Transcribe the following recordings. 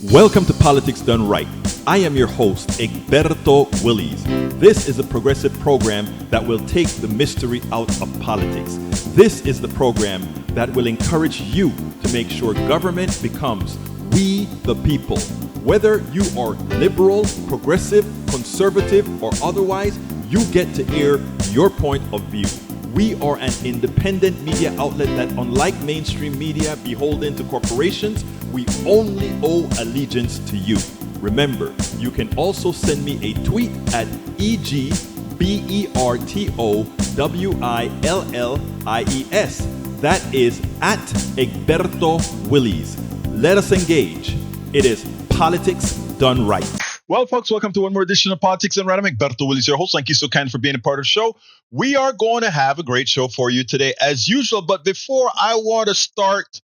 Welcome to Politics Done Right. I am your host, Egberto Willies. This is a progressive program that will take the mystery out of politics. This is the program that will encourage you to make sure government becomes we the people. Whether you are liberal, progressive, conservative, or otherwise, you get to air your point of view. We are an independent media outlet that, unlike mainstream media beholden to corporations, we only owe allegiance to you. Remember, you can also send me a tweet at EGBERTOWILLIES. That is at Egberto Willies. Let us engage. It is Politics Done Right. Well, folks, welcome to one more edition of Politics Done Right. I'm Egberto Willies, your host. Thank you so kind for being a part of the show. We are going to have a great show for you today, as usual. But before, I want to start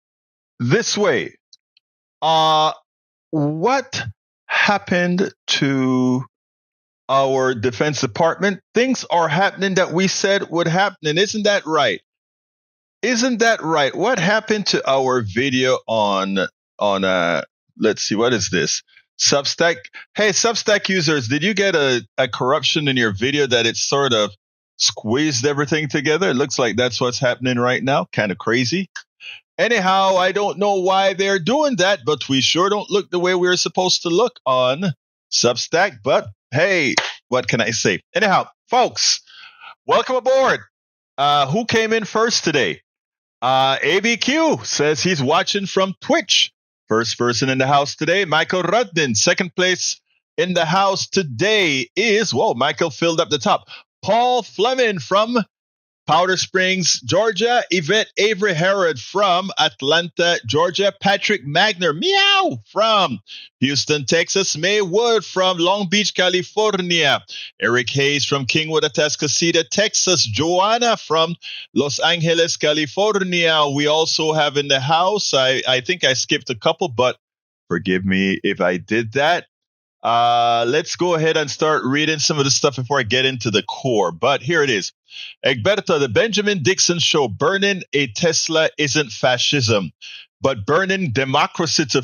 this way. What happened to our Defense Department? Things are happening that we said would happen, and isn't that right? Isn't that right? What happened to our video on let's see, what is this? Substack. Hey, Substack users, did you get a corruption in your video that it sort of squeezed everything together? It looks like that's what's happening right now. Kind of crazy. Anyhow, I don't know why they're doing that, but we sure don't look the way we're supposed to look on Substack. But hey, what can I say? Anyhow, folks, welcome aboard. Who came in first today? ABQ says he's watching from Twitch. First person in the house today, Michael Rudden. Second place in the house today is, Michael filled up the top. Paul Fleming from Powder Springs, Georgia. Yvette Avery Herod from Atlanta, Georgia. Patrick Magner, meow, from Houston, Texas. May Wood from Long Beach, California. Eric Hayes from Kingwood, Atascocita, Texas. Joanna from Los Angeles, California. We also have in the house, I think I skipped a couple, but forgive me if I did that. Let's go ahead and start reading some of the stuff before I get into the core. But here it is. Egberto, the Benjamin Dixon show, burning a Tesla isn't fascism, but burning democracy to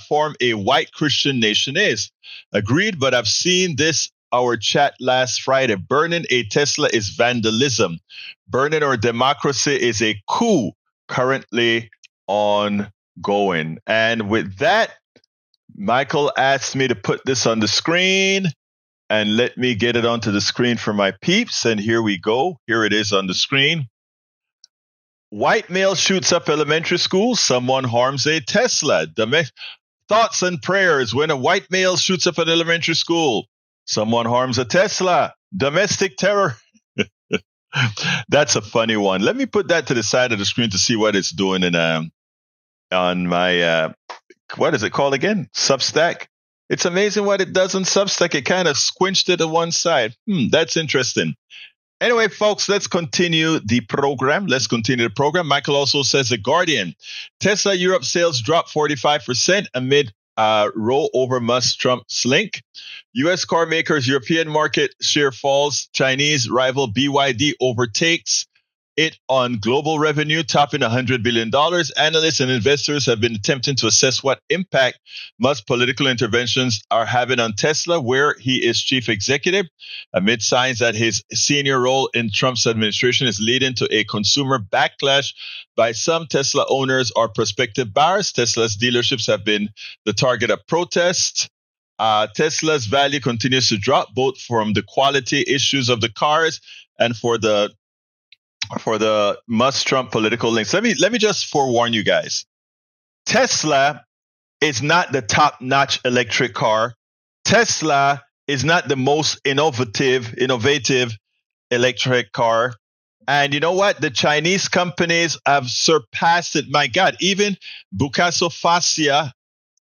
form a white Christian nation is. Agreed, but I've seen this, our chat last Friday. Burning a Tesla is vandalism. Burning our democracy is a coup currently ongoing. And with that, Michael asked me to put this on the screen, and let me get it onto the screen for my peeps. And here we go. Here it is on the screen. White male shoots up elementary school. Someone harms a Tesla. Thoughts and prayers when a white male shoots up an elementary school. Someone harms a Tesla. Domestic terror. That's a funny one. Let me put that to the side of the screen to see what it's doing on my what is it called again? Substack. It's amazing what it does on Substack. It kind of squinched it to one side. That's interesting. Anyway, folks, let's continue the program. Michael also says, The Guardian, Tesla Europe sales drop 45% amid roll over Musk-Trump link. U.S. car makers' European market share falls. Chinese rival BYD overtakes it on global revenue, topping $100 billion. Analysts and investors have been attempting to assess what impact Musk's political interventions are having on Tesla, where he is chief executive, amid signs that his senior role in Trump's administration is leading to a consumer backlash by some Tesla owners or prospective buyers. Tesla's dealerships have been the target of protests. Tesla's value continues to drop, both from the quality issues of the cars and for the Musk-Trump political links. Let me just forewarn you guys. Tesla is not the top-notch electric car. Tesla is not the most innovative electric car. And you know what? The Chinese companies have surpassed it. My God, even Burkina Faso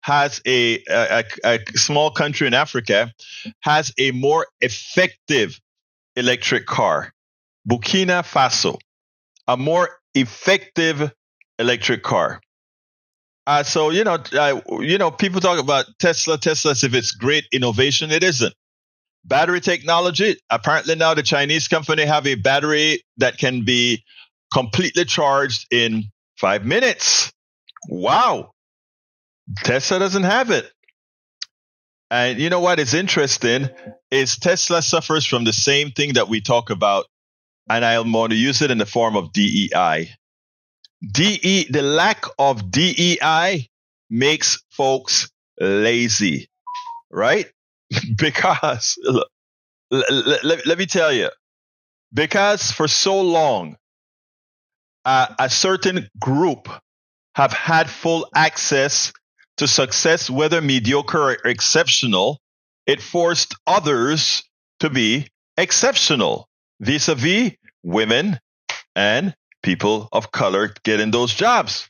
has a small country in Africa, has a more effective electric car. Burkina Faso, a more effective electric car. So people talk about Tesla as if it's great innovation. It isn't. Battery technology. Apparently now the Chinese company have a battery that can be completely charged in 5 minutes. Wow. Tesla doesn't have it. And you know what is interesting is Tesla suffers from the same thing that we talk about, and I'm going to use it in the form of DEI. The lack of DEI makes folks lazy, right? Because let me tell you, because for so long, a certain group have had full access to success, whether mediocre or exceptional, it forced others to be exceptional vis-a-vis women and people of color getting those jobs.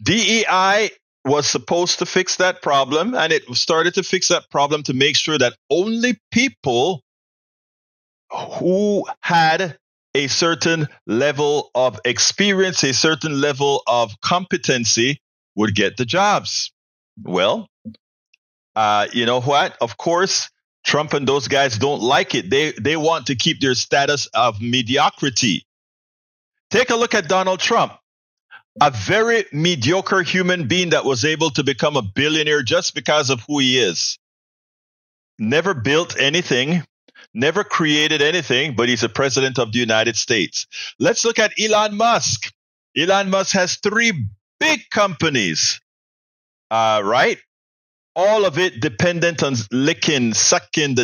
DEI was supposed to fix that problem, and it started to fix that problem to make sure that only people who had a certain level of experience, a certain level of competency would get the jobs. Well, you know what? Of course, Trump and those guys don't like it. They want to keep their status of mediocrity. Take a look at Donald Trump, a very mediocre human being that was able to become a billionaire just because of who he is. Never built anything, never created anything, but he's the president of the United States. Let's look at Elon Musk. Elon Musk has 3 big companies, right? All of it dependent on sucking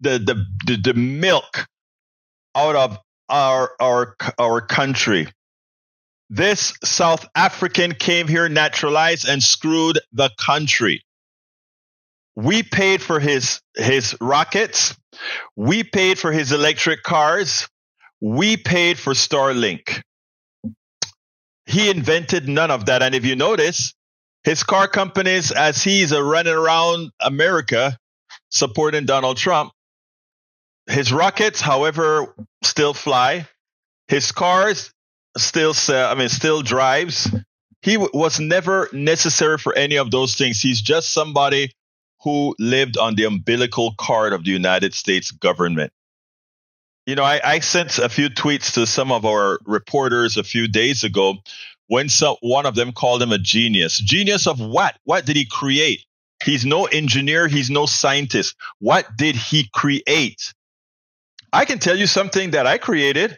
the milk out of our country. This South African came here naturalized and screwed the country. We paid for his rockets. We paid for his electric cars. We paid for Starlink. He invented none of that. And if you notice, his car companies, as he's running around America supporting Donald Trump, his rockets, however, still fly. His cars still drives. He was never necessary for any of those things. He's just somebody who lived on the umbilical cord of the United States government. You know, I sent a few tweets to some of our reporters a few days ago when one of them called him a genius. Genius of what? What did he create? He's no engineer. He's no scientist. What did he create? I can tell you something that I created,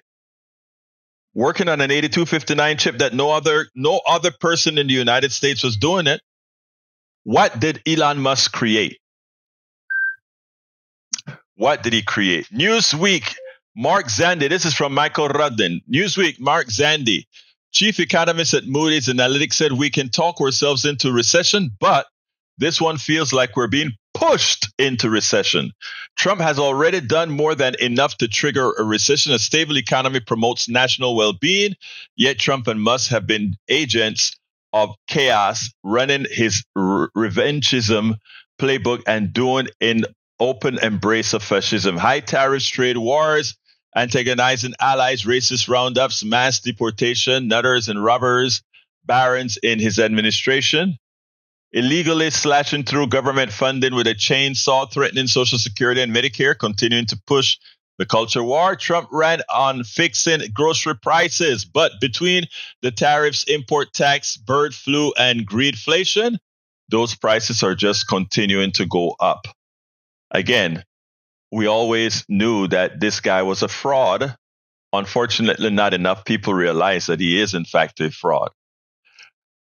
working on an 8259 chip that no other person in the United States was doing it. What did Elon Musk create? What did he create? Newsweek, Mark Zandi. This is from Michael Rudden. Newsweek, Mark Zandi, chief economist at Moody's Analytics, said we can talk ourselves into recession, but this one feels like we're being pushed into recession. Trump has already done more than enough to trigger a recession. A stable economy promotes national well-being, yet Trump and Musk have been agents of chaos, running his revanchism playbook and doing an open embrace of fascism. High tariffs, trade wars, antagonizing allies, racist roundups, mass deportation, nutters and robbers, barons in his administration. Illegally slashing through government funding with a chainsaw, threatening Social Security and Medicare, continuing to push the culture war. Trump ran on fixing grocery prices, but between the tariffs, import tax, bird flu, and greedflation, those prices are just continuing to go up. Again, we always knew that this guy was a fraud. Unfortunately, not enough people realize that he is, in fact, a fraud.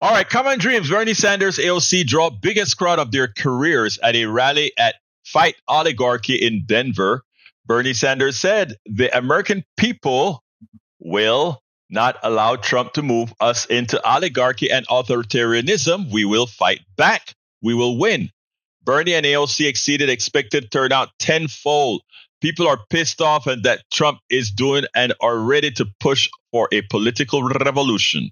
All right, Common Dreams. Bernie Sanders, AOC draw biggest crowd of their careers at a rally at Fight Oligarchy in Denver. Bernie Sanders said, the American people will not allow Trump to move us into oligarchy and authoritarianism. We will fight back. We will win. Bernie and AOC exceeded expected turnout tenfold. People are pissed off at that Trump is doing and are ready to push for a political revolution.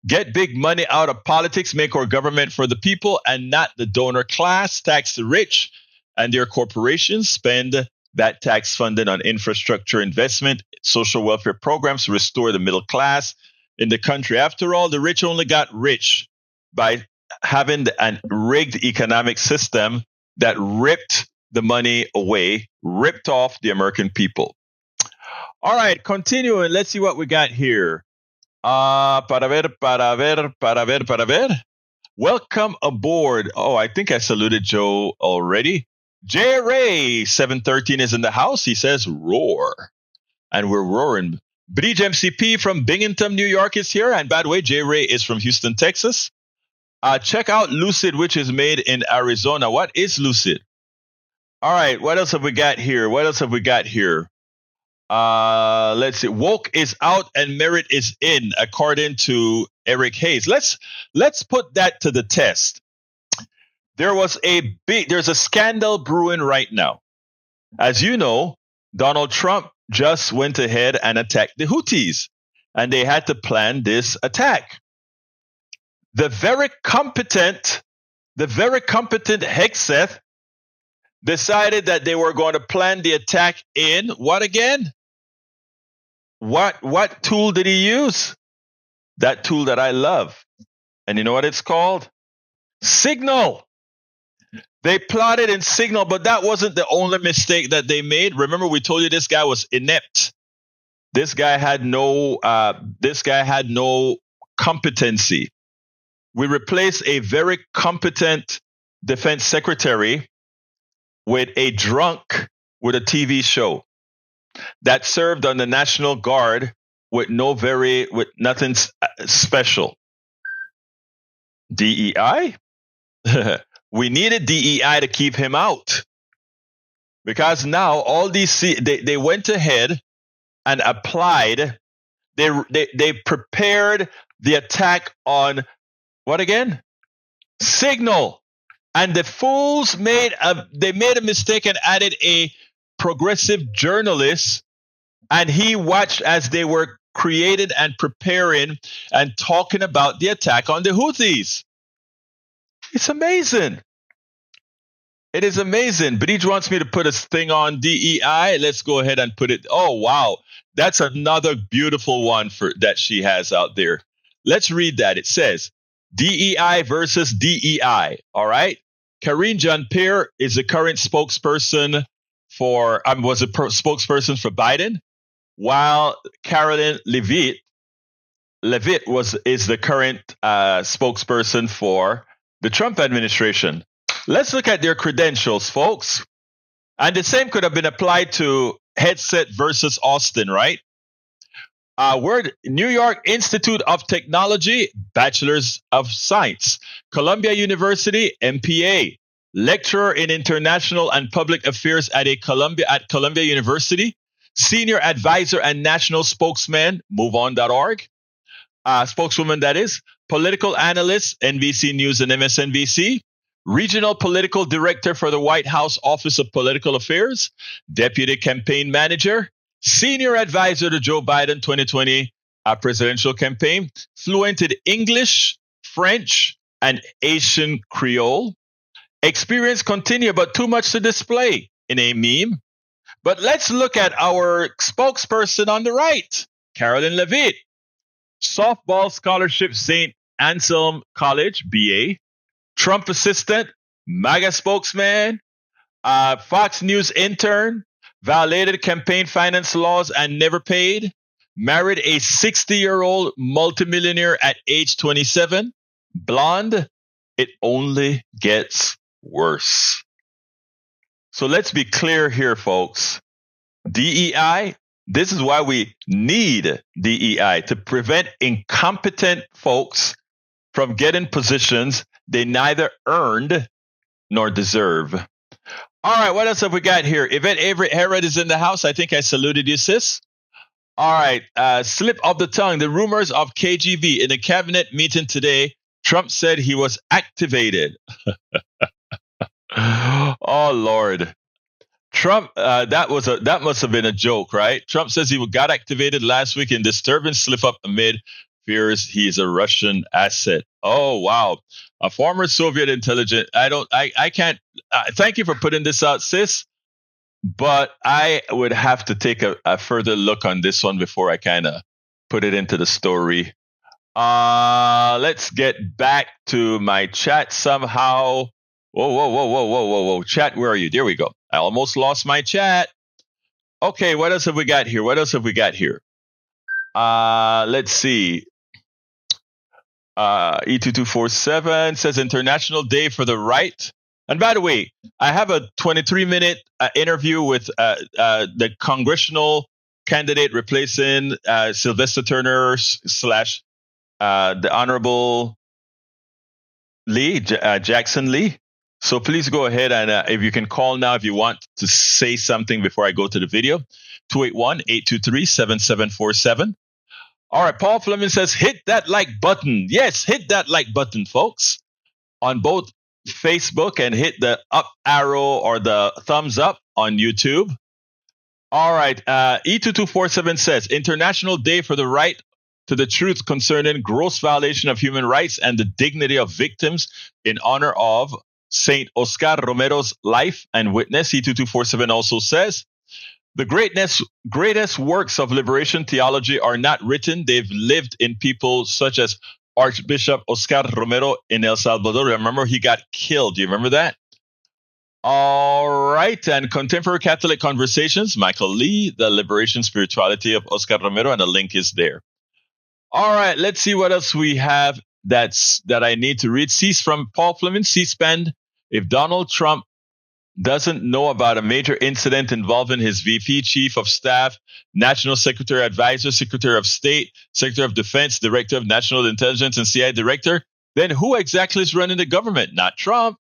Get big money out of politics, make our government for the people and not the donor class, tax the rich and their corporations, spend that tax funding on infrastructure investment, social welfare programs to restore the middle class in the country. After all, the rich only got rich by having a rigged economic system that ripped the money away, ripped off the American people. All right, continuing. Let's see what we got here. Para ver. Welcome aboard. Oh, I think I saluted Joe already. J Ray 713 is in the house. He says roar. And we're roaring. Bridge MCP from Binghamton, New York is here. And by the way, J Ray is from Houston, Texas. Check out Lucid, which is made in Arizona. What is Lucid? All right. What else have we got here? Let's see. Woke is out and merit is in, according to Eric Hayes. Let's put that to the test. There's a scandal brewing right now. As you know, Donald Trump just went ahead and attacked the Houthis, and they had to plan this attack. The very competent Hegseth decided that they were going to plan the attack in what again? What tool did he use? That tool that I love. And you know what it's called? Signal. They plotted in Signal, but that wasn't the only mistake that they made. Remember, we told you this guy was inept. This guy had no competency. We replaced a very competent defense secretary with a drunk with a TV show that served on the National Guard with nothing special. DEI? We needed DEI to keep him out, because now all these they went ahead and applied. They prepared the attack on what again? Signal, and the fools made a mistake and added a progressive journalist, and he watched as they were created and preparing and talking about the attack on the Houthis. It's amazing. It is amazing. Bridge wants me to put a thing on DEI. Let's go ahead and put it. Oh, wow. That's another beautiful one that she has out there. Let's read that. It says, DEI versus DEI. All right. Karine Jean-Pierre is the current spokesperson spokesperson for Biden, while Caroline Levitt is the current spokesperson for the Trump administration. Let's look at their credentials, folks. And the same could have been applied to Hegseth versus Austin, right? New York Institute of Technology, Bachelor's of Science. Columbia University, MPA. Lecturer in International and Public Affairs at Columbia University. Senior Advisor and National Spokesman, MoveOn.org. Spokeswoman, that is. Political Analyst, NBC News and MSNBC. Regional Political Director for the White House Office of Political Affairs. Deputy Campaign Manager. Senior Advisor to Joe Biden 2020 presidential campaign. Fluent in English, French, and Asian Creole. Experience continue, but too much to display in a meme. But let's look at our spokesperson on the right, Caroline Levitt. Softball scholarship, St. Anselm College, BA. Trump assistant, MAGA spokesman, Fox News intern, violated campaign finance laws and never paid, married a 60-year-old multimillionaire at age 27, blonde. It only gets worse. So let's be clear here, folks. DEI, this is why we need DEI, to prevent incompetent folks from getting positions they neither earned nor deserve. All right, what else have we got here? Yvette Herod is in the house. I think I saluted you, sis. All right, slip of the tongue. The rumors of KGB in a cabinet meeting today. Trump said he was activated. Oh, Lord. Trump, that must have been a joke, right? Trump says he got activated last week in disturbing slip up amid fears he's a Russian asset. Oh, wow. A former Soviet intelligence. I can't. Thank you for putting this out, sis. But I would have to take a further look on this one before I kind of put it into the story. Let's get back to my chat somehow. Whoa. Chat, where are you? There we go. I almost lost my chat. Okay, what else have we got here? Let's see. E2247 says International Day for the Right. And by the way, I have a 23-minute interview with the congressional candidate replacing Sylvester Turner slash the Honorable Jackson Lee. So please go ahead and if you can call now if you want to say something before I go to the video. 281-823-7747. All right, Paul Fleming says, hit that like button. Yes, hit that like button, folks, on both Facebook, and hit the up arrow or the thumbs up on YouTube. All right, E2247 says, International Day for the Right to the Truth Concerning Gross Violation of Human Rights and the Dignity of Victims in honor of Saint Oscar Romero's life and witness. E2247 also says, the greatest works of liberation theology are not written. They've lived in people such as Archbishop Oscar Romero in El Salvador. Remember, he got killed. Do you remember that? All right. And Contemporary Catholic Conversations, Michael Lee, the Liberation Spirituality of Oscar Romero, and the link is there. All right. Let's see what else we have that I need to read. Cease from Paul Fleming, C-SPAN. If Donald Trump doesn't know about a major incident involving his VP, Chief of Staff, National Secretary Advisor, Secretary of State, Secretary of Defense, Director of National Intelligence, and CIA Director, then who exactly is running the government? Not Trump.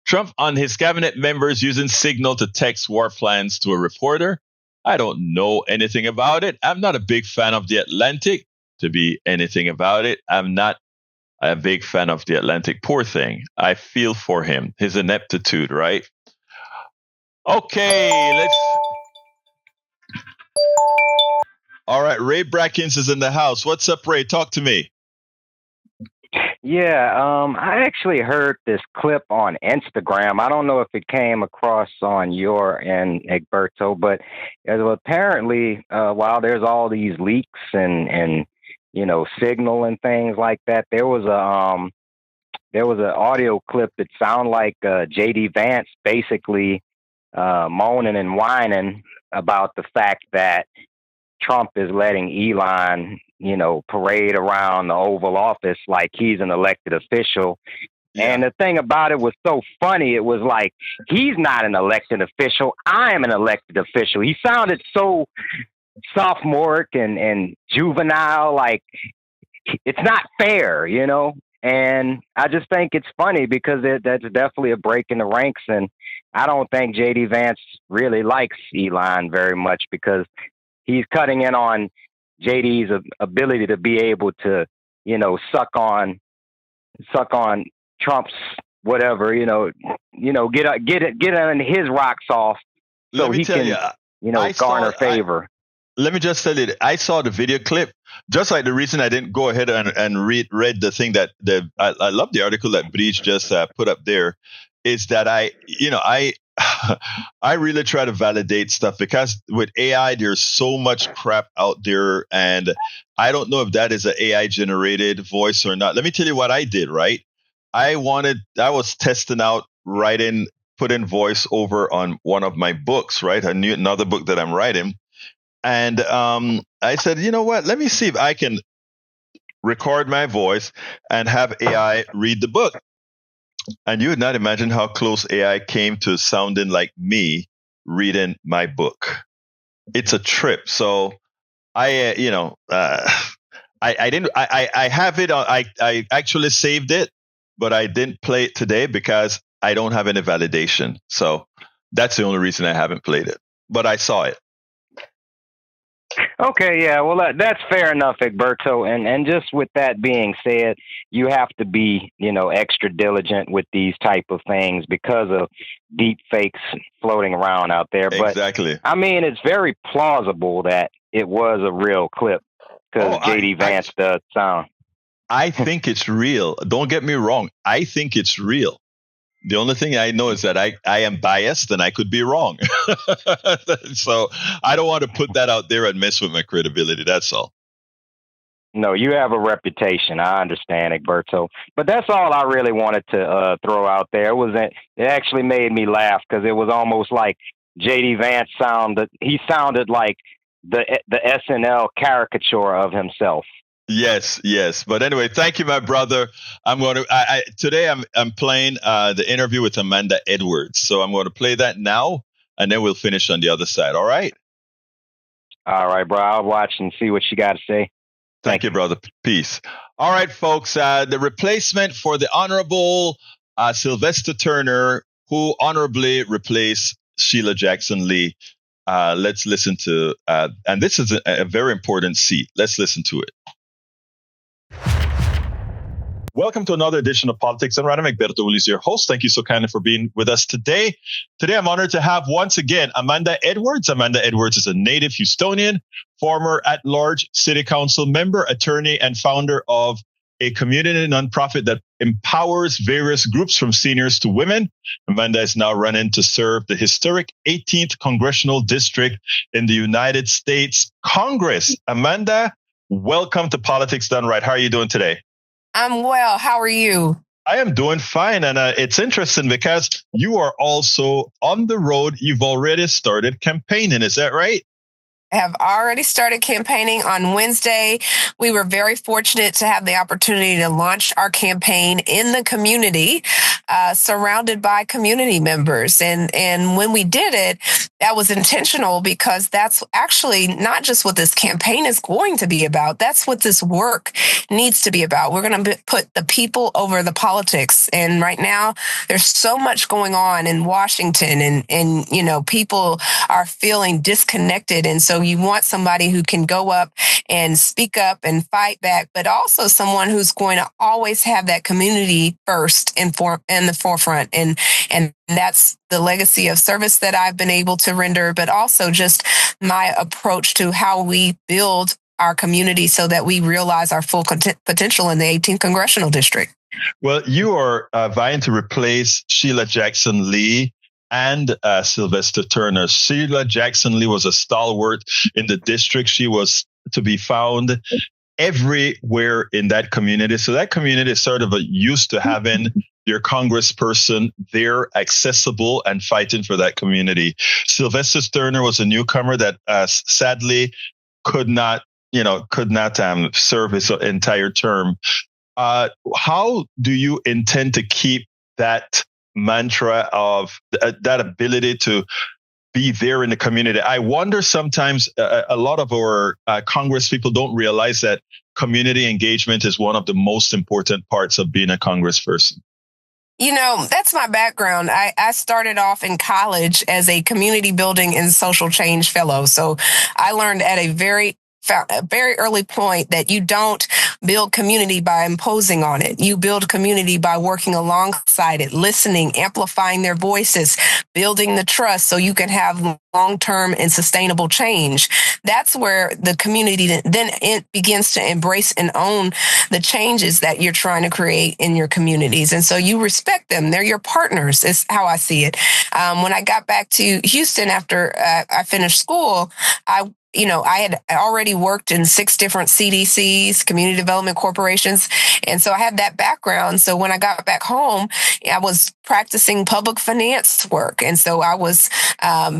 Trump on his cabinet members using Signal to text war plans to a reporter. I don't know anything about it. I'm not a big fan of The Atlantic to be anything about it. I'm not a big fan of The Atlantic. Poor thing. I feel for him. His ineptitude, right? Okay, let's. All right, Ray Brackens is in the house. What's up, Ray? Talk to me. Yeah, I actually heard this clip on Instagram. I don't know if it came across on your end, Egberto, but apparently, while there's all these leaks and Signal and things like that, there was an audio clip that sounded like J.D. Vance basically moaning and whining about the fact that Trump is letting Elon, parade around the Oval Office like he's an elected official. Yeah. And the thing about it was so funny. It was like, he's not an elected official. I am an elected official. He sounded so sophomoric and juvenile, like it's not fair, And I just think it's funny because that's definitely a break in the ranks. And I don't think J.D. Vance really likes Elon very much because he's cutting in on JD's ability to be able to, suck on Trump's whatever, get on his rocks off so he can, garner favor. Let me just tell you, I saw the video clip. Just like the reason I didn't go ahead and read the thing that I love the article that Breach just put up there, is that I really try to validate stuff because with AI, there's so much crap out there, and I don't know if that is an AI generated voice or not. Let me tell you what I did, right? I was testing out putting voice over on one of my books, right? Another book that I'm writing. And I said, you know what? Let me see if I can record my voice and have AI read the book. And you would not imagine how close AI came to sounding like me reading my book. It's a trip. So I have it. I actually saved it, but I didn't play it today because I don't have any validation. So that's the only reason I haven't played it. But I saw it. Okay, yeah, well, that's fair enough, Egberto. And just with that being said, you have to be, extra diligent with these type of things because of deep fakes floating around out there. But exactly. I mean, it's very plausible that it was a real clip because J.D. Vance does sound. I think it's real. Don't get me wrong. I think it's real. The only thing I know is that I am biased and I could be wrong. So I don't want to put that out there and mess with my credibility. That's all. No, you have a reputation. I understand, Egberto. But that's all I really wanted to throw out there. It actually made me laugh because it was almost like J.D. Vance sounded like the SNL caricature of himself. Yes, yes. But anyway, thank you, my brother. Today I'm playing the interview with Amanda Edwards. So I'm going to play that now, and then we'll finish on the other side. All right. All right, bro. I'll watch and see what you got to say. Thank you, brother. Peace. All right, folks. The replacement for the Honorable Sylvester Turner, who honorably replaced Sheila Jackson Lee. Let's listen to, and this is a very important seat. Let's listen to it. Welcome to another edition of Politics and Random. Egberto, Willies, your host. Thank you so kindly for being with us today. Today, I'm honored to have once again Amanda Edwards. Amanda Edwards is a native Houstonian, former at-large city council member, attorney, and founder of a community nonprofit that empowers various groups from seniors to women. Amanda is now running to serve the historic 18th Congressional District in the United States Congress. Amanda, welcome to Politics Done Right. How are you doing today? I'm well. How are you? I am doing fine. And it's interesting because you are also on the road. You've already started campaigning. Is that right? Have already started campaigning on Wednesday. We were very fortunate to have the opportunity to launch our campaign in the community, surrounded by community members. And when we did it, that was intentional because that's actually not just what this campaign is going to be about. That's what this work needs to be about. We're going to put the people over the politics. And right now, there's so much going on in Washington and you know, people are feeling disconnected. And so you want somebody who can go up and speak up and fight back, but also someone who's going to always have that community first in the forefront. And that's the legacy of service that I've been able to render, but also just my approach to how we build our community so that we realize our full potential in the 18th Congressional District. Well, you are vying to replace Sheila Jackson Lee and Sylvester Turner. Sheila Jackson Lee was a stalwart in the district. She was to be found everywhere in that community. So that community is sort of used to having your congressperson there, accessible and fighting for that community. Sylvester Turner was a newcomer that sadly could not serve his entire term. How do you intend to keep that mantra of that ability to be there in the community? I wonder sometimes a lot of our Congress people don't realize that community engagement is one of the most important parts of being a congressperson. You know, that's my background. I started off in college as a community building and social change fellow. So I learned at a very early point that you don't build community by imposing on it. You build community by working alongside it, listening, amplifying their voices, building the trust so you can have long-term and sustainable change. That's where the community then it begins to embrace and own the changes that you're trying to create in your communities. And so you respect them. They're your partners, is how I see it. When I got back to Houston after I finished school, I had already worked in 6 different CDCs, community development corporations. And so I had that background. So when I got back home, I was practicing public finance work. And so I was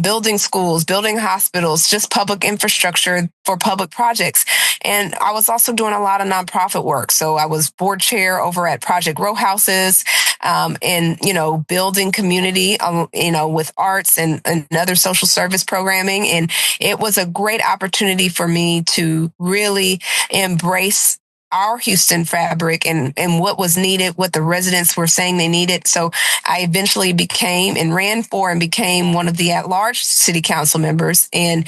building schools, building hospitals, just public infrastructure for public projects. And I was also doing a lot of nonprofit work. So I was board chair over at Project Row Houses, and, building community, with arts and other social service programming. And it was a great opportunity for me to really embrace our Houston fabric and what was needed, what the residents were saying they needed. So I eventually ran for and became one of the at-large city council members. And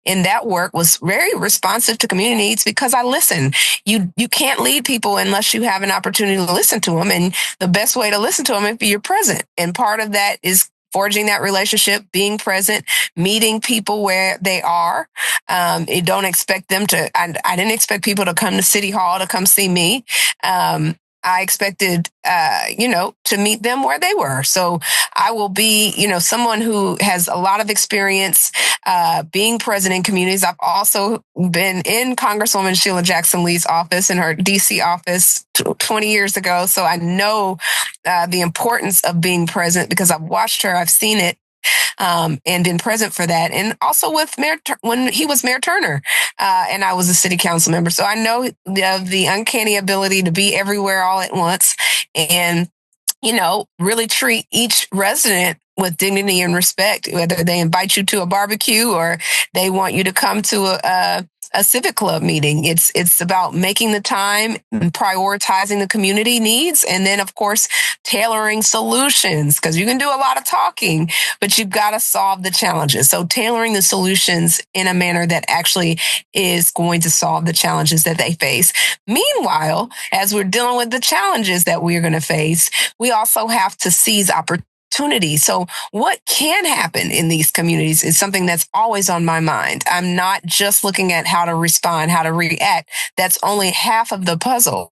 in that work was very responsive to community needs because I listen. You can't lead people unless you have an opportunity to listen to them. And the best way to listen to them is if you're present. And part of that is forging that relationship, being present, meeting people where they are. You don't expect them to, I didn't expect people to come to City Hall to come see me. I expected, to meet them where they were. So I will be, someone who has a lot of experience being present in communities. I've also been in Congresswoman Sheila Jackson Lee's office, in her DC office 20 years ago. So I know the importance of being present because I've watched her, I've seen it. and been present for that. And also with when he was Mayor Turner, and I was a city council member. So I know the uncanny ability to be everywhere all at once and, really treat each resident with dignity and respect, whether they invite you to a barbecue or they want you to come to a civic club meeting. It's about making the time and prioritizing the community needs. And then, of course, tailoring solutions, because you can do a lot of talking, but you've got to solve the challenges. So tailoring the solutions in a manner that actually is going to solve the challenges that they face. Meanwhile, as we're dealing with the challenges that we're going to face, we also have to seize opportunities. So what can happen in these communities is something that's always on my mind. I'm not just looking at how to respond, how to react. That's only half of the puzzle.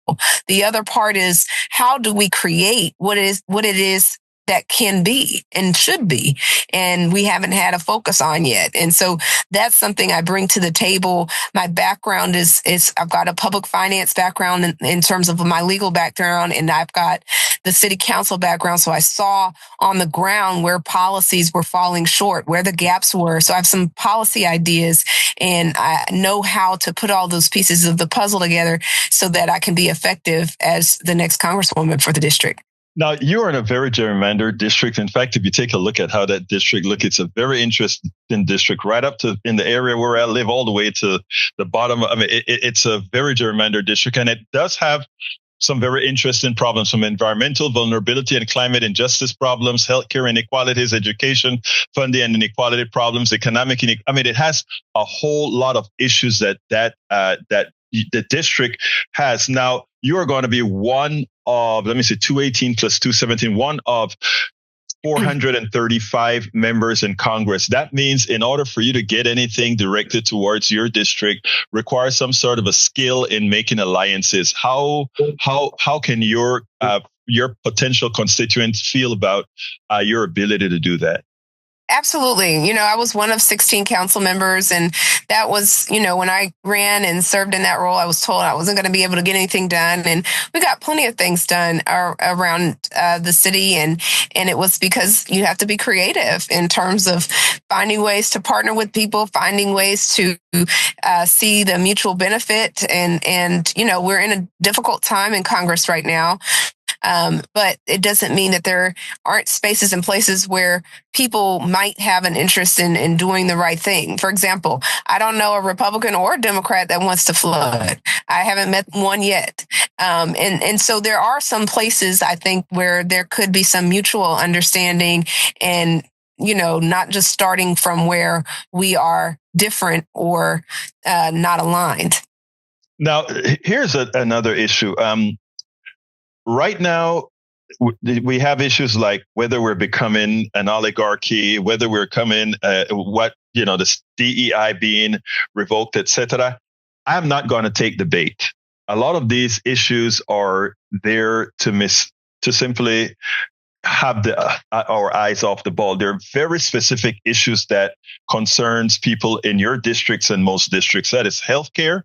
The other part is, how do we create what it is that can be and should be, and we haven't had a focus on yet. And so that's something I bring to the table. My background is I've got a public finance background in terms of my legal background, and I've got the city council background. So I saw on the ground where policies were falling short, where the gaps were. So I have some policy ideas, and I know how to put all those pieces of the puzzle together so that I can be effective as the next congresswoman for the district. Now, you are in a very gerrymandered district. In fact, if you take a look at how that district looks, it's a very interesting district, right up to in the area where I live, all the way to the bottom. I mean, it's a very gerrymandered district, and it does have some very interesting problems, from environmental vulnerability and climate injustice problems, healthcare inequalities, education funding and inequality problems, economic inequality. I mean, it has a whole lot of issues that the district has. Now, you are going to be one of, 218 plus 217, one of 435 members in Congress. That means in order for you to get anything directed towards your district requires some sort of a skill in making alliances. How can your potential constituents feel about your ability to do that? Absolutely. I was one of 16 council members, and that was, when I ran and served in that role, I was told I wasn't going to be able to get anything done. And we got plenty of things done around the city. And it was because you have to be creative in terms of finding ways to partner with people, finding ways to see the mutual benefit. And we're in a difficult time in Congress right now. But it doesn't mean that there aren't spaces and places where people might have an interest in doing the right thing. For example, I don't know a Republican or a Democrat that wants to flood. I haven't met one yet. And so there are some places, I think, where there could be some mutual understanding and, not just starting from where we are different or not aligned. Now, here's another issue. Right now, we have issues like whether we're becoming an oligarchy, whether we're coming, the DEI being revoked, etc. I'm not going to take the bait. A lot of these issues are there to simply have our eyes off the ball. There are very specific issues that concerns people in your districts and most districts. That is healthcare,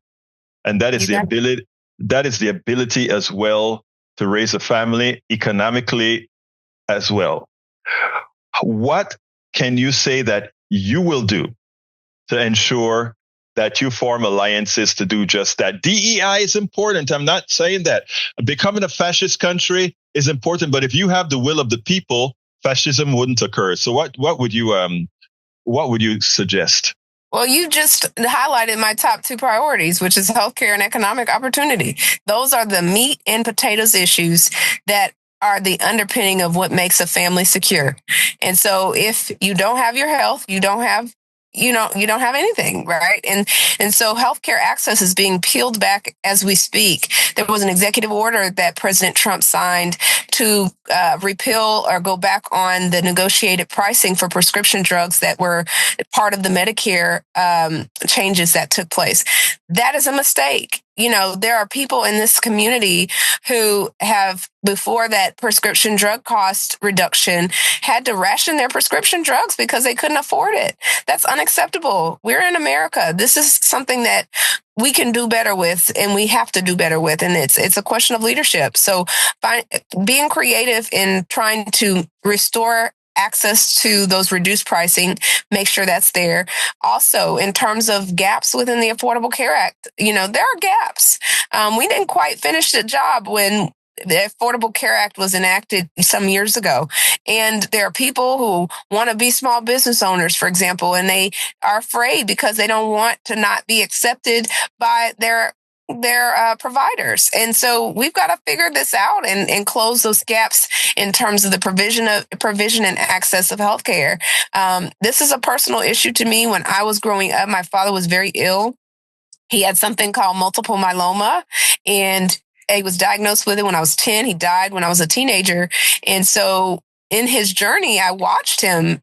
and that is the ability as well to raise a family economically as well. What can you say that you will do to ensure that you form alliances to do just that? DEI is important. I'm not saying that becoming a fascist country is important, but if you have the will of the people, fascism wouldn't occur. So what would you suggest? Well, you just highlighted my top two priorities, which is healthcare and economic opportunity. Those are the meat and potatoes issues that are the underpinning of what makes a family secure. And so if you don't have your health, you don't have anything, right? And so healthcare access is being peeled back as we speak. There was an executive order that President Trump signed to repeal or go back on the negotiated pricing for prescription drugs that were part of the Medicare changes that took place. That is a mistake. There are people in this community who have, before that prescription drug cost reduction, had to ration their prescription drugs because they couldn't afford it. That's unacceptable. We're in America. This is something that we can do better with, and we have to do better with. And it's a question of leadership. So being creative in trying to restore access to those reduced pricing, make sure that's there. Also, in terms of gaps within the Affordable Care Act, there are gaps. We didn't quite finish the job when the Affordable Care Act was enacted some years ago. And there are people who want to be small business owners, for example, and they are afraid because they don't want to not be accepted by their providers. And so we've got to figure this out and close those gaps in terms of the provision and access of healthcare. This is a personal issue to me. When I was growing up, my father was very ill. He had something called multiple myeloma, and he was diagnosed with it when I was 10. He died when I was a teenager. And so in his journey, I watched him,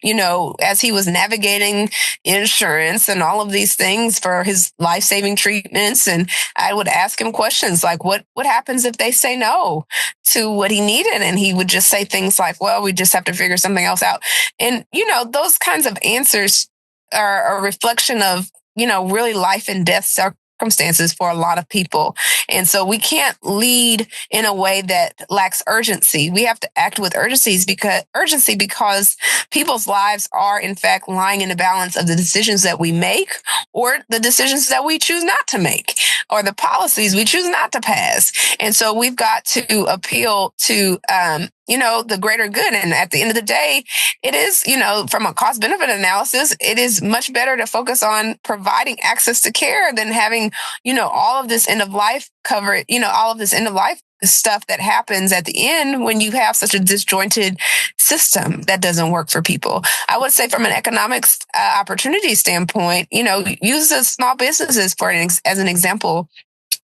as he was navigating insurance and all of these things for his life-saving treatments. And I would ask him questions like, what happens if they say no to what he needed? And he would just say things like, well, we just have to figure something else out. And, those kinds of answers are a reflection of, really life and death circumstances for a lot of people. And so we can't lead in a way that lacks urgency. We have to act with urgency because people's lives are in fact lying in the balance of the decisions that we make or the decisions that we choose not to make or the policies we choose not to pass. And so we've got to appeal to, the greater good. And at the end of the day, it is, from a cost benefit analysis, it is much better to focus on providing access to care than having, all of this end of life cover, all of this end of life stuff that happens at the end when you have such a disjointed system that doesn't work for people. I would say from an economics opportunity standpoint, use the small businesses as an example.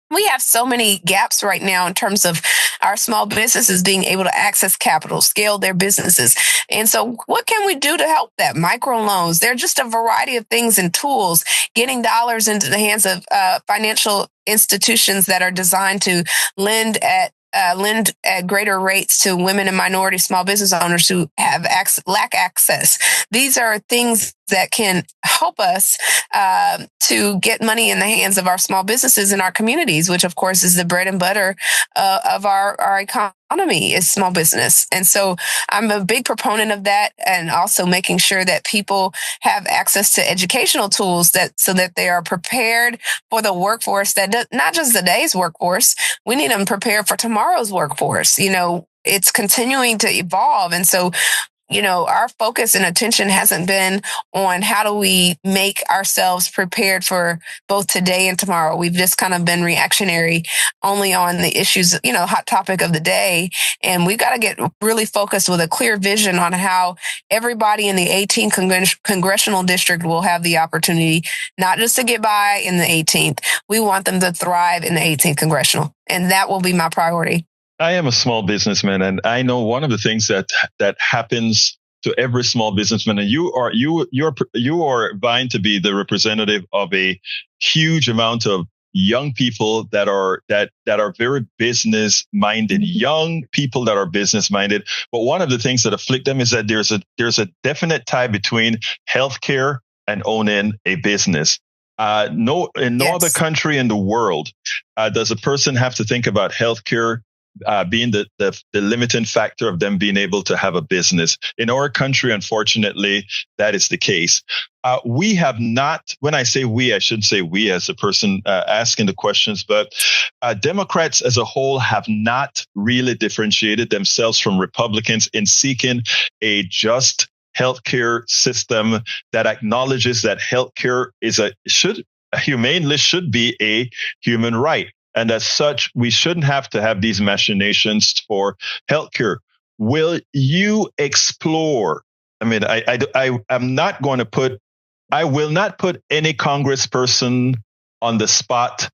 We have so many gaps right now in terms of our small businesses being able to access capital, scale their businesses. And so what can we do to help that? Microloans. There are just a variety of things and tools, getting dollars into the hands of financial institutions that are designed to lend at greater rates to women and minority small business owners who have lack access. These are things that can help us to get money in the hands of our small businesses in our communities, which of course is the bread and butter of our economy is small business. And so I'm a big proponent of that, and also making sure that people have access to educational tools so that they are prepared for the workforce not just today's workforce. We need them prepared for tomorrow's workforce. It's continuing to evolve. And so our focus and attention hasn't been on how do we make ourselves prepared for both today and tomorrow. We've just kind of been reactionary only on the issues, hot topic of the day. And we've got to get really focused with a clear vision on how everybody in the 18th congressional district will have the opportunity, not just to get by in the 18th. We want them to thrive in the 18th congressional. And that will be my priority. I am a small businessman, and I know one of the things that happens to every small businessman, and you are vying to be the representative of a huge amount of young people that are very business minded, young people that are business minded. But one of the things that afflict them is that there's a definite tie between healthcare and owning a business. No other country in the world does a person have to think about healthcare being the limiting factor of them being able to have a business. In our country, unfortunately, that is the case. We have not, when I say we, I shouldn't say we as a person asking the questions, but Democrats as a whole have not really differentiated themselves from Republicans in seeking a just healthcare system that acknowledges that healthcare humanely should be a human right. And as such, we shouldn't have to have these machinations for healthcare. Will you explore? I mean, I will not put any congressperson on the spot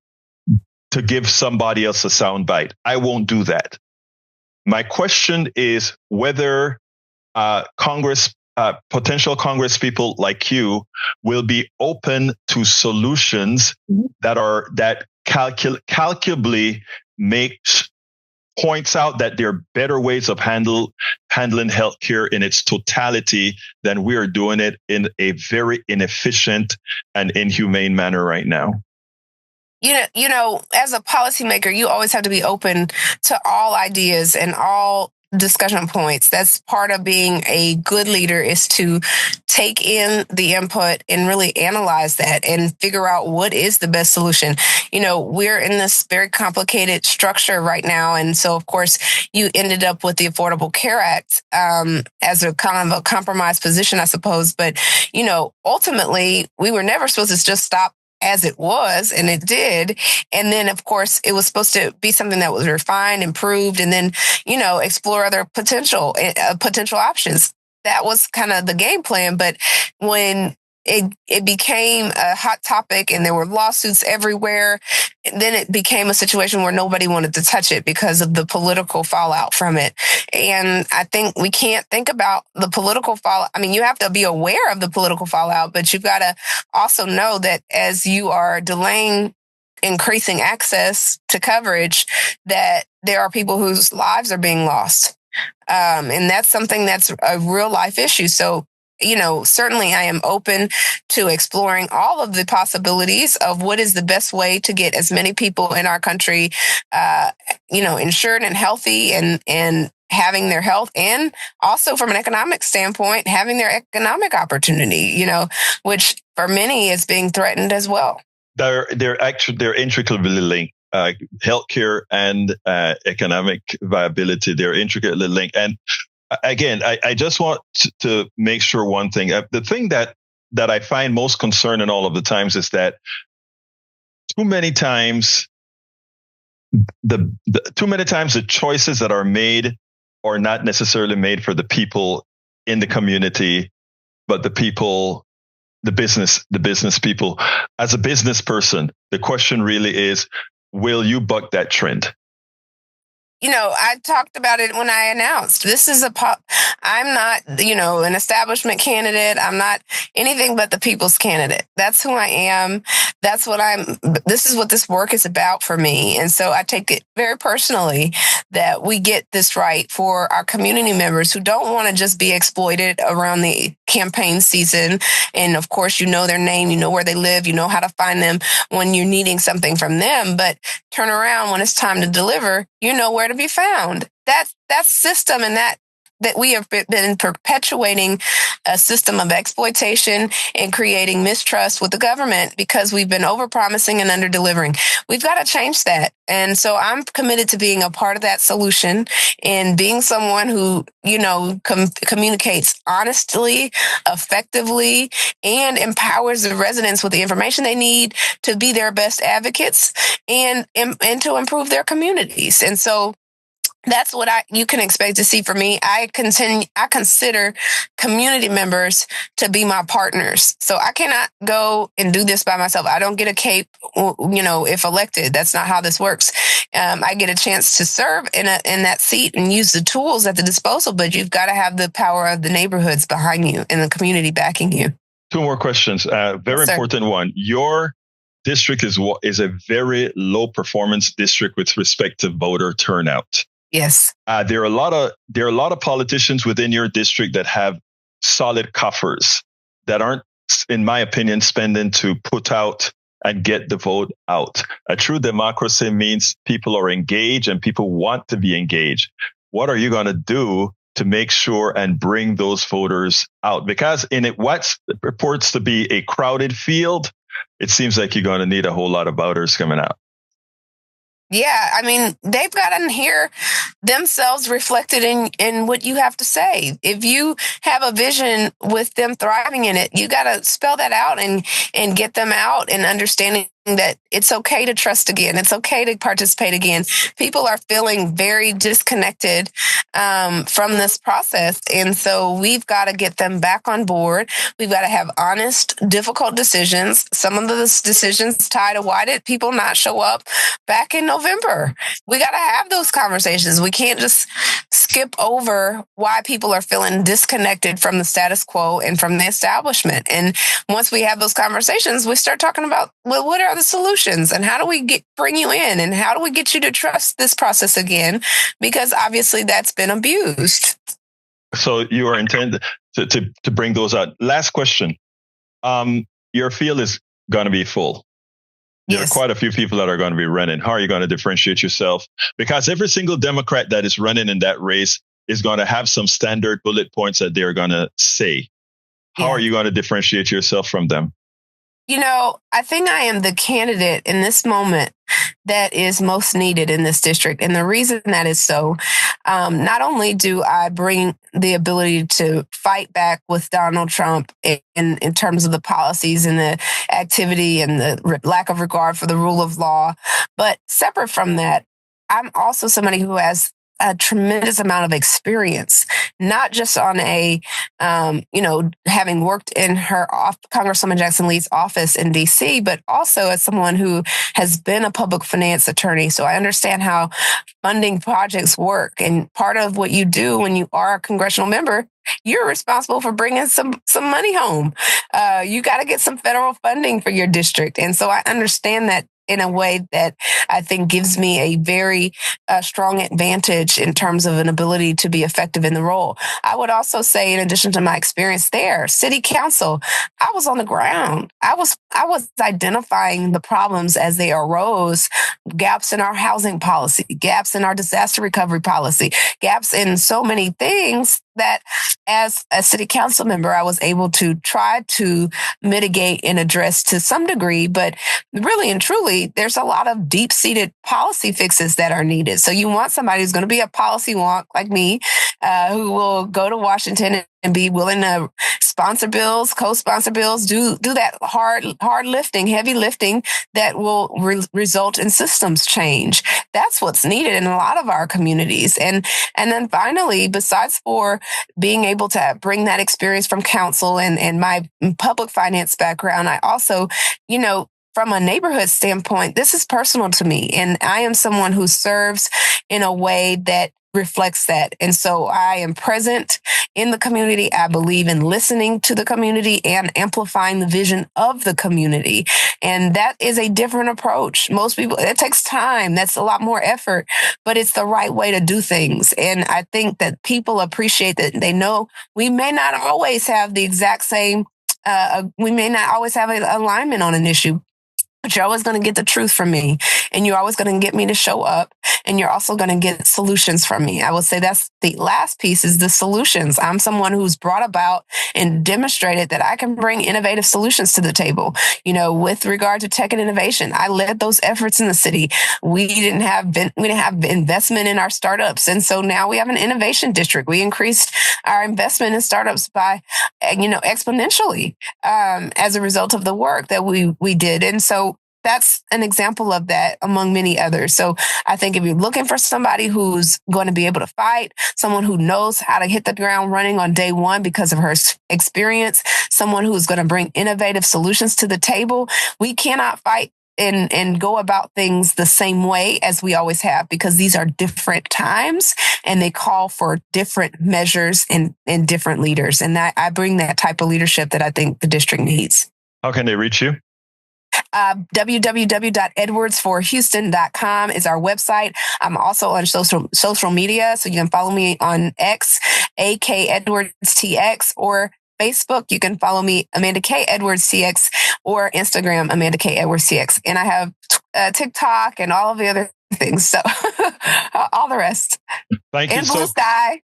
to give somebody else a soundbite. I won't do that. My question is whether potential Congress people like you will be open to solutions that calculably points out that there are better ways of handling healthcare in its totality than we are doing it in a very inefficient and inhumane manner right now. As a policymaker, you always have to be open to all ideas and all discussion points. That's part of being a good leader, is to take in the input and really analyze that and figure out what is the best solution. We're in this very complicated structure right now. And so, of course, you ended up with the Affordable Care Act as a kind of a compromise position, I suppose. But, ultimately, we were never supposed to just stop as it was, and it did. And then, of course, it was supposed to be something that was refined, improved, and then, explore other potential options. That was kind of the game plan. But when it became a hot topic and there were lawsuits everywhere, then it became a situation where nobody wanted to touch it because of the political fallout from it. And I think we can't think about the political fallout. I mean, you have to be aware of the political fallout, but you've got to also know that as you are delaying increasing access to coverage, that there are people whose lives are being lost. And that's something that's a real life issue. So, certainly I am open to exploring all of the possibilities of what is the best way to get as many people in our country, insured and healthy and having their health, and also from an economic standpoint, having their economic opportunity, which for many is being threatened as well. They're intricately linked. Healthcare and economic viability, they're intricately linked. And again, I just want to make sure one thing. The thing that I find most concerning all of the times is that too many times the choices that are made are not necessarily made for the people in the community, but the business people. As a business person, the question really is, will you buck that trend? I talked about it when I announced I'm not, an establishment candidate. I'm not anything but the people's candidate. That's who I am. This is what this work is about for me. And so I take it very personally that we get this right for our community members who don't want to just be exploited around the campaign season. And of course, their name, where they live, how to find them when you're needing something from them, but turn around when it's time to deliver, where to be found. That system, and that we have been perpetuating a system of exploitation and creating mistrust with the government because we've been overpromising and under-delivering. We've got to change that. And so I'm committed to being a part of that solution and being someone who, communicates honestly, effectively, and empowers the residents with the information they need to be their best advocates and to improve their communities. And so that's what you can expect to see from me. I consider community members to be my partners. So I cannot go and do this by myself. I don't get a cape, if elected. That's not how this works. I get a chance to serve in that seat and use the tools at the disposal, but you've got to have the power of the neighborhoods behind you and the community backing you. Two more questions. Very important one. Your district is a very low performance district with respect to voter turnout. Yes. There are a lot of politicians within your district that have solid coffers that aren't, in my opinion, spending to put out and get the vote out. A true democracy means people are engaged and people want to be engaged. What are you going to do to make sure and bring those voters out? Because in what purports to be a crowded field, it seems like you're going to need a whole lot of voters coming out. Yeah, I mean, they've got to hear themselves reflected in what you have to say. If you have a vision with them thriving in it, you got to spell that out and get them out and understanding that it's okay to trust again. It's okay to participate again. People are feeling very disconnected from this process. And so we've got to get them back on board. We've got to have honest, difficult decisions. Some of those decisions tie to why did people not show up back in November? We got to have those conversations. We can't just skip over why people are feeling disconnected from the status quo and from the establishment. And once we have those conversations, we start talking about, well, what are the solutions and how do we bring you in and how do we get you to trust this process again? Because obviously that's been abused. So you are intended to bring those out. Last question. Your field is going to be full. There Yes. are quite a few people that are going to be running. How are you going to differentiate yourself? Because every single Democrat that is running in that race is going to have some standard bullet points that they're going to say. How are you going to differentiate yourself from them? I think I am the candidate in this moment that is most needed in this district. And the reason that is so, not only do I bring the ability to fight back with Donald Trump in terms of the policies and the activity and the lack of regard for the rule of law, but separate from that, I'm also somebody who has a tremendous amount of experience, not just on having worked in Congresswoman Jackson Lee's office in DC, but also as someone who has been a public finance attorney. So I understand how funding projects work. And part of what you do when you are a congressional member, you're responsible for bringing some money home. You got to get some federal funding for your district. And so I understand that in a way that I think gives me a very strong advantage in terms of an ability to be effective in the role. I would also say, in addition to my experience there, city council, I was on the ground. I was identifying the problems as they arose, gaps in our housing policy, gaps in our disaster recovery policy, gaps in so many things that as a city council member, I was able to try to mitigate and address to some degree. But really and truly, there's a lot of deep-seated policy fixes that are needed. So you want somebody who's going to be a policy wonk like me, who will go to Washington and be willing to sponsor bills, co-sponsor bills, do that hard lifting, heavy lifting that will result in systems change. That's what's needed in a lot of our communities. And then finally, besides for being able to bring that experience from council and my public finance background, I also, from a neighborhood standpoint, this is personal to me. And I am someone who serves in a way that reflects that. And so I am present in the community. I believe in listening to the community and amplifying the vision of the community. And that is a different approach. Most people, it takes time. That's a lot more effort, but it's the right way to do things. And I think that people appreciate that. They know we may not always have the exact same, we may not always have an alignment on an issue, but you're always going to get the truth from me, and you're always going to get me to show up, and you're also going to get solutions from me. I would say that's the last piece, is the solutions. I'm someone who's brought about and demonstrated that I can bring innovative solutions to the table. With regard to tech and innovation, I led those efforts in the city. We didn't have investment in our startups, and so now we have an innovation district. We increased our investment in startups by, exponentially as a result of the work that we did, and so that's an example of that among many others. So I think if you're looking for somebody who's going to be able to fight, someone who knows how to hit the ground running on day one because of her experience, someone who's going to bring innovative solutions to the table, we cannot fight and go about things the same way as we always have, because these are different times and they call for different measures and different leaders. And I bring that type of leadership that I think the district needs. How can they reach you? www.edwardsforhouston.com is our website. I'm also on social media, so you can follow me on X, AK Edwards TX, or Facebook. You can follow me, Amanda K. Edwards TX, or Instagram, Amanda K. Edwards TX. And I have TikTok and all of the other things. So all the rest. Thank you. And Blue Sky.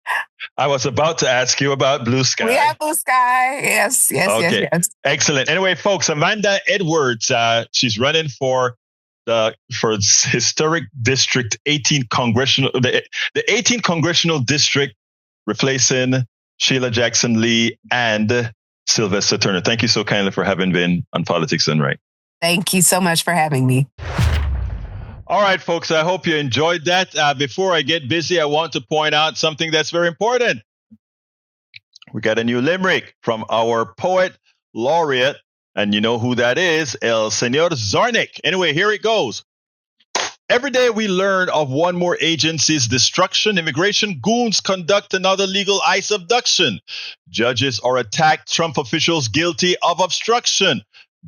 I was about to ask you about Blue Sky. We have Blue Sky. Yes. Okay. Yes. Excellent. Anyway, folks, Amanda Edwards, she's running for historic district 18 congressional, the 18th congressional district, replacing Sheila Jackson Lee and Sylvester Turner. Thank you so kindly for having been on Politics Done Right. Thank you so much for having me. All right, folks, I hope you enjoyed that. Before I get busy, I want to point out something that's very important. We got a new limerick from our poet laureate, and you know who that is, El Señor Zarnik. Anyway, here it goes. Every day we learn of one more agency's destruction. Immigration goons conduct another legal ICE abduction. Judges are attacked. Trump officials guilty of obstruction.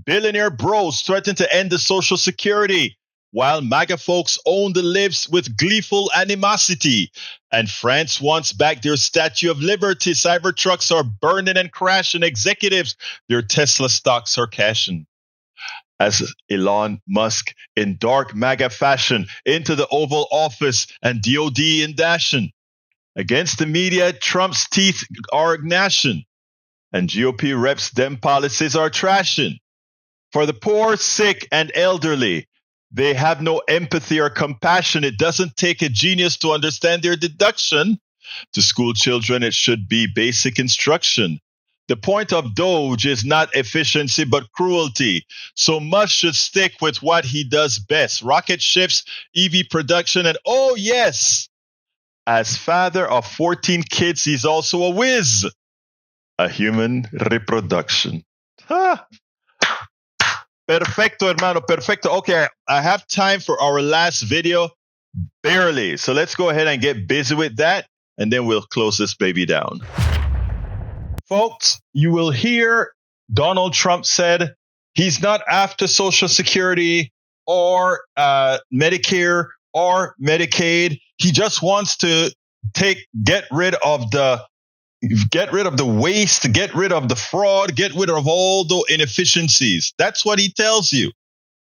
Billionaire bros threaten to end the Social Security, while MAGA folks own the libs with gleeful animosity. And France wants back their Statue of Liberty. Cybertrucks are burning and crashing. Executives, their Tesla stocks are cashing. As Elon Musk, in dark MAGA fashion, into the Oval Office and DOD in dashing. Against the media, Trump's teeth are gnashing. And GOP reps, them policies are trashing. For the poor, sick, and elderly, they have no empathy or compassion. It doesn't take a genius to understand their deduction. To school children, it should be basic instruction. The point of Doge is not efficiency, but cruelty. So Musk should stick with what he does best. Rocket ships, EV production, and oh yes, as father of 14 kids, he's also a whiz. A human reproduction. Ha! Perfecto, hermano, perfecto. Okay, I have time for our last video. Barely. So let's go ahead and get busy with that, and then we'll close this baby down. Folks, you will hear Donald Trump said he's not after Social Security or Medicare or Medicaid. He just wants to get rid of the waste, get rid of the fraud, get rid of all the inefficiencies. That's what he tells you,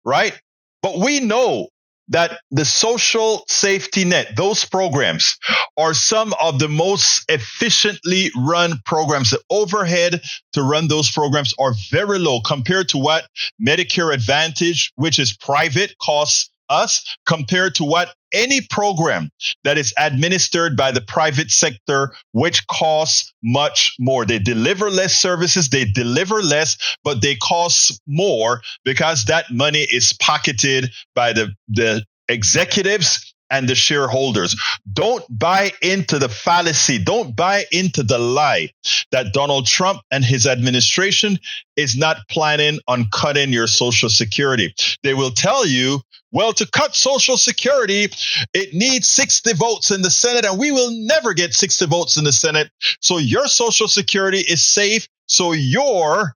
right? But we know that the social safety net, those programs, are some of the most efficiently run programs. The overhead to run those programs are very low compared to what Medicare Advantage, which is private, costs us, compared to what any program that is administered by the private sector, which costs much more. They deliver less services, they deliver less, but they cost more because that money is pocketed by the executives and the shareholders. Don't buy into the fallacy. Don't buy into the lie that Donald Trump and his administration is not planning on cutting your Social Security. They will tell you, well, to cut Social Security, it needs 60 votes in the Senate, and we will never get 60 votes in the Senate. So your Social Security is safe. So your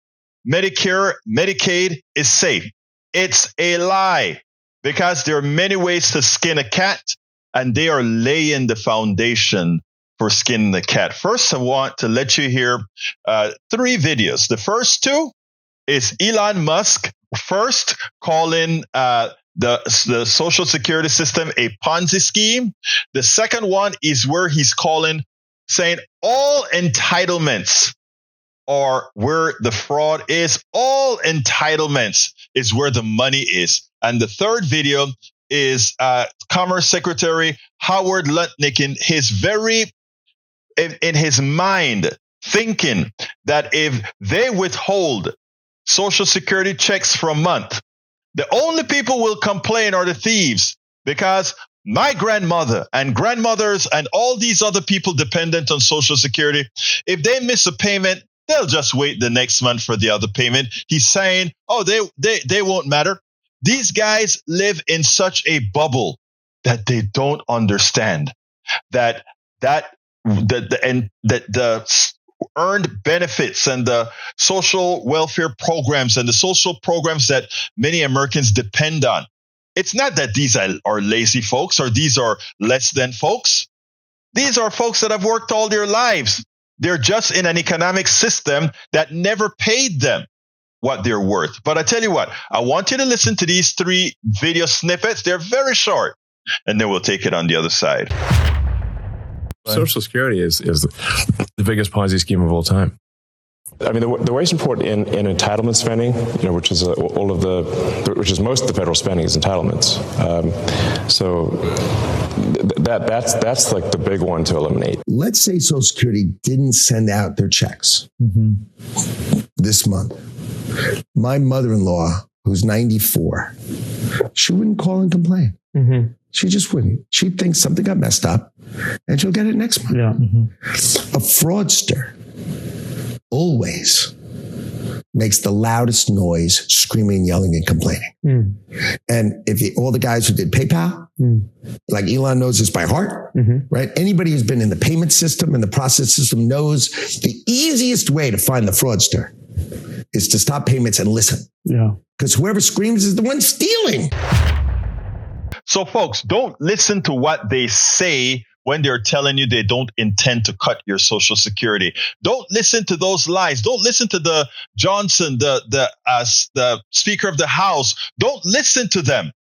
Medicare, Medicaid is safe. It's a lie, because there are many ways to skin a cat, and they are laying the foundation for skinning the cat. First, I want to let you hear 3 videos. The first 2 is Elon Musk first calling the Social Security system a Ponzi scheme. The second one is where he's saying all entitlements are where the fraud is. All entitlements is where the money is. And the third video is Commerce Secretary Howard Lutnick in his mind thinking that if they withhold Social Security checks for a month, the only people will complain are the thieves, because my grandmother and grandmothers and all these other people dependent on Social Security, if they miss a payment, they'll just wait the next month for the other payment. He's saying, oh, they won't matter. These guys live in such a bubble that they don't understand that the earned benefits and the social welfare programs and the social programs that many Americans depend on. It's not that these are lazy folks or these are less than folks. These are folks that have worked all their lives. They're just in an economic system that never paid them what they're worth. But I tell you what, I want you to listen to these 3 video snippets. They're very short, and then we'll take it on the other side. Social Security is the biggest Ponzi scheme of all time. I mean, the waste and report in entitlement spending, which is which is most of the federal spending is entitlements. So that's like the big one to eliminate. Let's say Social Security didn't send out their checks this month. My mother-in-law, who's 94, she wouldn't call and complain. Mm-hmm. She just wouldn't. She'd think something got messed up, and she'll get it next month. Yeah. Mm-hmm. A fraudster always makes the loudest noise, screaming, yelling, and complaining. Mm. And if all the guys who did PayPal, like Elon knows this by heart, right? Anybody who's been in the payment system and the process system knows the easiest way to find the fraudster is to stop payments and listen. Yeah. Because whoever screams is the one stealing. So folks, don't listen to what they say when they're telling you they don't intend to cut your Social Security. Don't listen to those lies. Don't listen to the Johnson, the Speaker of the House. Don't listen to them.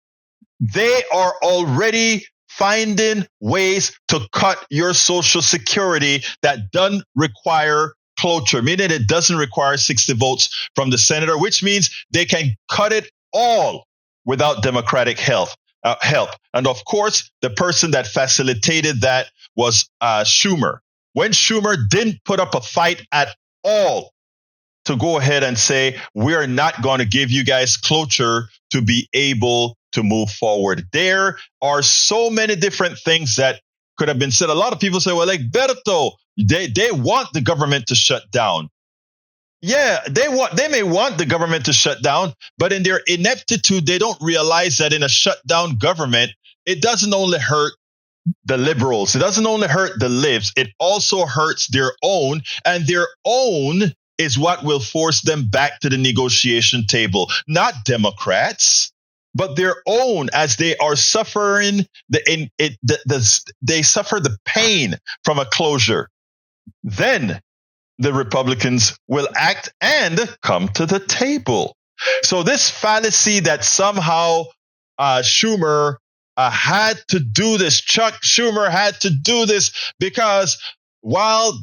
They are already finding ways to cut your Social Security that doesn't require cloture, meaning it doesn't require 60 votes from the senator, which means they can cut it all without Democratic help. And of course, the person that facilitated that was Schumer. When Schumer didn't put up a fight at all to go ahead and say, we are not going to give you guys cloture to be able to move forward. There are so many different things that could have been said. A lot of people say, well, like Egberto, they want the government to shut down. Yeah, they may want the government to shut down, but in their ineptitude, they don't realize that in a shutdown government, it doesn't only hurt the liberals. It doesn't only hurt the libs. It also hurts their own, and their own is what will force them back to the negotiation table. Not Democrats, but their own, as they are suffering they suffer the pain from a closure. Then the Republicans will act and come to the table. So this fallacy that somehow Schumer had to do this, Chuck Schumer had to do this because while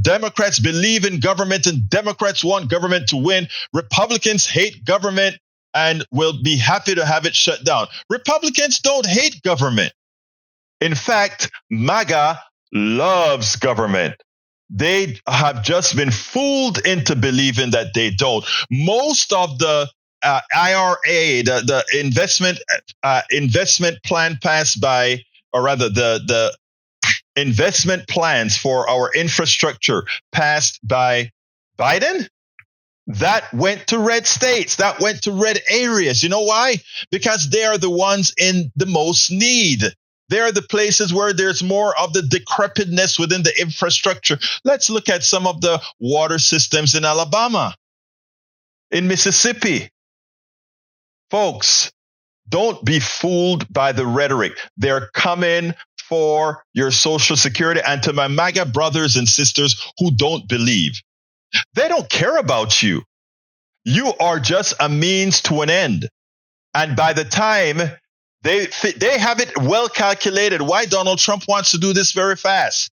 Democrats believe in government and Democrats want government to win, Republicans hate government and will be happy to have it shut down. Republicans don't hate government. In fact, MAGA loves government. They have just been fooled into believing that they don't. Most of the IRA, the investment plan passed by, or rather the investment plans for our infrastructure passed by Biden, that went to red states, that went to red areas. You know why? Because they are the ones in the most need. They are the places where there's more of the decrepitness within the infrastructure. Let's look at some of the water systems in Alabama, in Mississippi. Folks, don't be fooled by the rhetoric. They're coming for your Social Security. And to my MAGA brothers and sisters who don't believe, they don't care about you. You are just a means to an end. And by the time they have it well calculated why Donald Trump wants to do this very fast.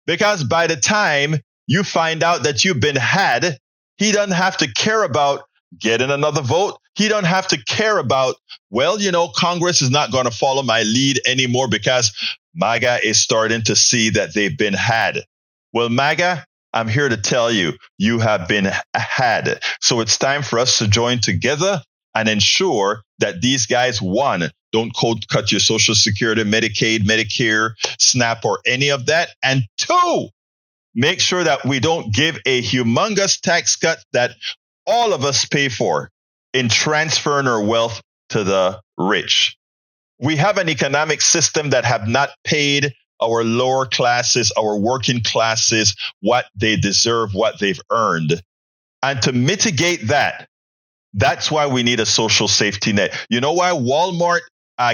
Because by the time you find out that you've been had, he doesn't have to care about getting another vote. He doesn't have to care about, well, Congress is not going to follow my lead anymore because MAGA is starting to see that they've been had. Well, MAGA, I'm here to tell you, you have been had. So it's time for us to join together and ensure that these guys, one, don't cut your Social Security, Medicaid, Medicare, SNAP, or any of that. And two, make sure that we don't give a humongous tax cut that all of us pay for in transferring our wealth to the rich. We have an economic system that have not paid our lower classes, our working classes, what they deserve, what they've earned. And to mitigate that, that's why we need a social safety net. You know why Walmart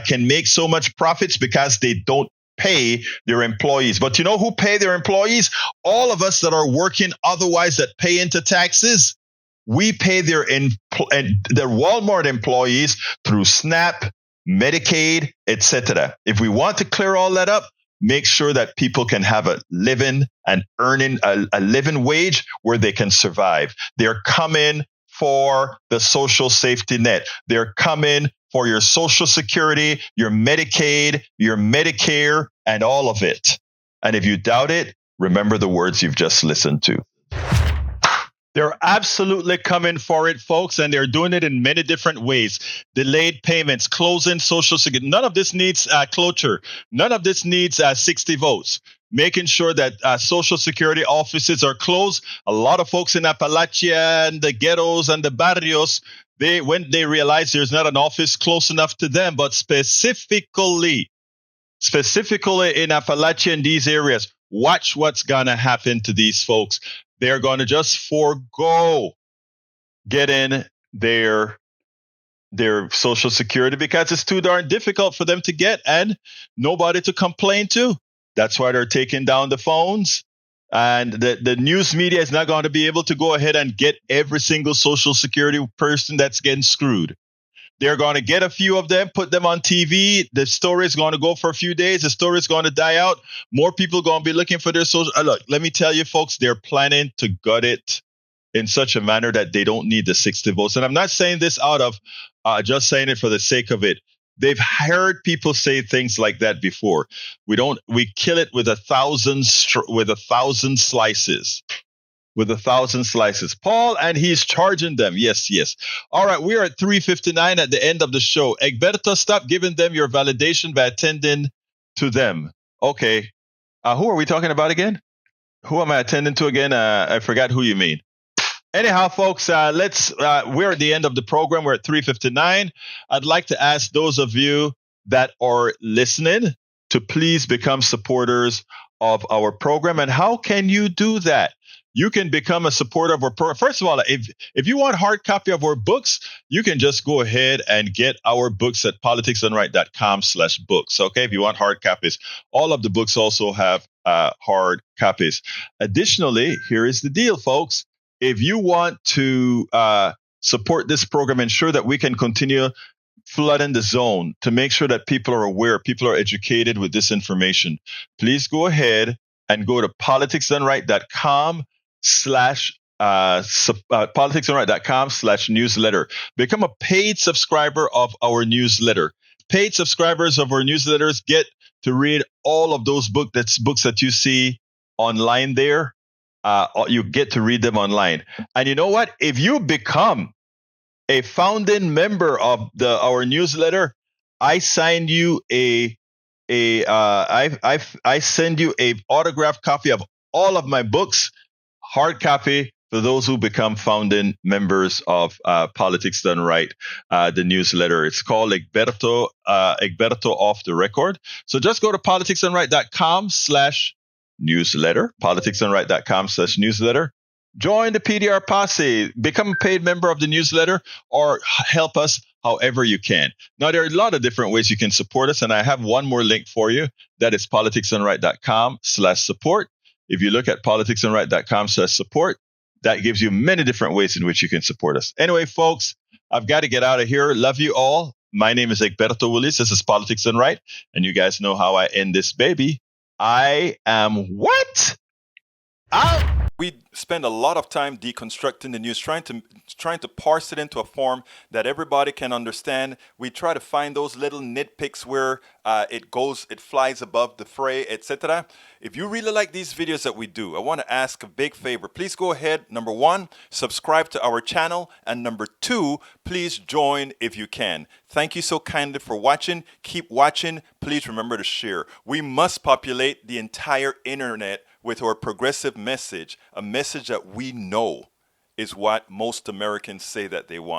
can make so much profits? Because they don't pay their employees. But you know who pay their employees? All of us that are working otherwise that pay into taxes. We pay their Walmart employees through SNAP, Medicaid, etc. If we want to clear all that up, make sure that people can have a living and earning a living wage where they can survive. They're coming for the social safety net. They're coming for your Social Security, your Medicaid, your Medicare, and all of it. And if you doubt it, remember the words you've just listened to. They're absolutely coming for it, folks, and they're doing it in many different ways. Delayed payments, closing Social Security. None of this needs cloture. None of this needs 60 votes. Making sure that Social Security offices are closed. A lot of folks in Appalachia and the ghettos and the barrios, when they realize there's not an office close enough to them, but specifically in Appalachia and these areas, watch what's going to happen to these folks. They're going to just forego getting their Social Security because it's too darn difficult for them to get and nobody to complain to. That's why they're taking down the phones. And the news media is not going to be able to go ahead and get every single Social Security person that's getting screwed. They're going to get a few of them, put them on TV. The story is going to go for a few days. The story is going to die out. More people are going to be looking for their social. Look, let me tell you, folks, they're planning to gut it in such a manner that they don't need the 60 votes. And I'm not saying this out of just saying it for the sake of it. They've heard people say things like that before. We kill it with 1,000 slices. With 1,000 slices. Paul, and he's charging them. Yes. All right, we are at 3:59 at the end of the show. Egberto, stop giving them your validation by attending to them. Okay. Who are we talking about again? Who am I attending to again? I forgot who you mean. Anyhow, folks, we're at the end of the program. We're at 3:59. I'd like to ask those of you that are listening to please become supporters of our program. And how can you do that? You can become a supporter of our program. First of all, if you want hard copy of our books, you can just go ahead and get our books at politicsdoneright.com/books. Okay, if you want hard copies, all of the books also have hard copies. Additionally, here is the deal, folks. If you want to support this program, ensure that we can continue flooding the zone to make sure that people are aware, people are educated with this information, please go ahead and go to politicsdoneright.com/newsletter. Become a paid subscriber of our newsletter. Paid subscribers of our newsletters get to read all of those books that you see online there. You get to read them online. And you know what? If you become a founding member of our newsletter, I send you I send you a autographed copy of all of my books, hard copy for those who become founding members of Politics Done Right, the newsletter. It's called Egberto Off the Record. So just go to politicsdoneright.com/newsletter, politicsdoneright.com/newsletter. Join the PDR posse, become a paid member of the newsletter, or help us however you can. Now, there are a lot of different ways you can support us, and I have one more link for you. That is politicsdoneright.com/support. If you look at politicsdoneright.com/support, that gives you many different ways in which you can support us. Anyway, folks, I've got to get out of here. Love you all. My name is Egberto Willies. This is Politics Done Right, and you guys know how I end this baby. I am what? Out. We spend a lot of time deconstructing the news, trying to parse it into a form that everybody can understand. We try to find those little nitpicks where it flies above the fray, etc. If you really like these videos that we do, I want to ask a big favor. Please go ahead, number 1, subscribe to our channel, and number 2, please join if you can. Thank you so kindly for watching. Keep watching. Please remember to share. We must populate the entire internet with our progressive message, a message that we know is what most Americans say that they want.